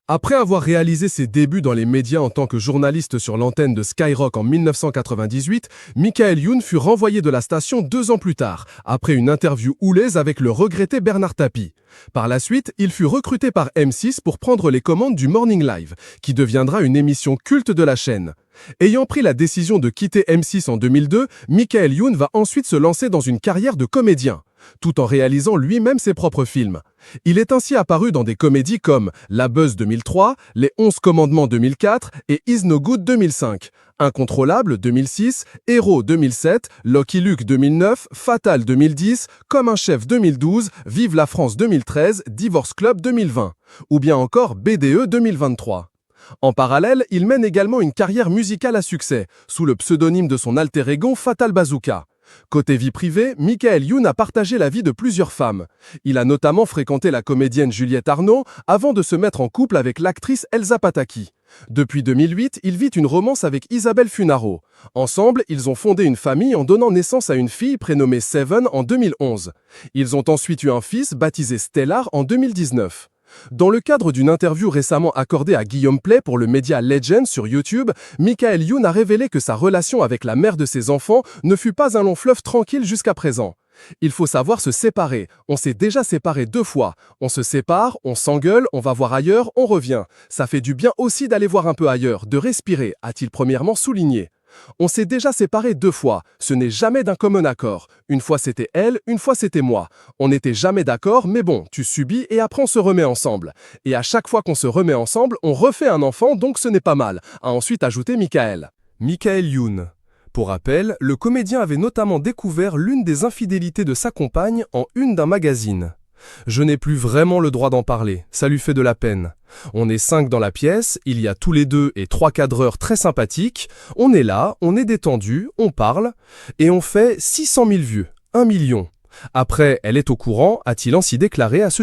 Après avoir réalisé ses débuts dans les médias en tant que journaliste sur l'antenne de Skyrock en 1998, Michael Youn fut renvoyé de la station 2 ans plus tard, après une interview houleuse avec le regretté Bernard Tapie. Par la suite, il fut recruté par M6 pour prendre les commandes du Morning Live, qui deviendra une émission culte de la chaîne. Ayant pris la décision de quitter M6 en 2002, Michael Youn va ensuite se lancer dans une carrière de comédien, tout en réalisant lui-même ses propres films. Il est ainsi apparu dans des comédies comme La Buzz 2003, Les 11 Commandements 2004 et Is No Good 2005, Incontrôlable 2006, Héros 2007, Lucky Luke 2009, Fatal 2010, Comme un chef 2012, Vive la France 2013, Divorce Club 2020, ou bien encore BDE 2023. En parallèle, il mène également une carrière musicale à succès, sous le pseudonyme de son alter ego Fatal Bazooka. Côté vie privée, Michael Youn a partagé la vie de plusieurs femmes. Il a notamment fréquenté la comédienne Juliette Arnaud avant de se mettre en couple avec l'actrice Elsa Pataki. Depuis 2008, il vit une romance avec Isabelle Funaro. Ensemble, ils ont fondé une famille en donnant naissance à une fille prénommée Seven en 2011. Ils ont ensuite eu un fils baptisé Stellar en 2019. Dans le cadre d'une interview récemment accordée à Guillaume Play pour le média Legend sur YouTube, Michael Youn a révélé que sa relation avec la mère de ses enfants ne fut pas un long fleuve tranquille jusqu'à présent. Il faut savoir se séparer. On s'est déjà séparés 2 fois. On se sépare, on s'engueule, on va voir ailleurs, on revient. Ça fait du bien aussi d'aller voir un peu ailleurs, de respirer, a-t-il premièrement souligné. On s'est déjà séparés 2 fois, ce n'est jamais d'un commun accord. Une fois c'était elle, une fois c'était moi. On n'était jamais d'accord, mais bon, tu subis et après on se remet ensemble. Et à chaque fois qu'on se remet ensemble, on refait un enfant, donc ce n'est pas mal, a ensuite ajouté Michael. Michael Youn. Pour rappel, le comédien avait notamment découvert l'une des infidélités de sa compagne en une d'un magazine. Je n'ai plus vraiment le droit d'en parler, ça lui fait de la peine. On est 5 dans la pièce, il y a tous les 2 et 3 cadreurs très sympathiques, on est là, on est détendu, on parle, et on fait 600 000 vues, 1 million. Après, elle est au courant, a-t-il ainsi déclaré à ce sujet.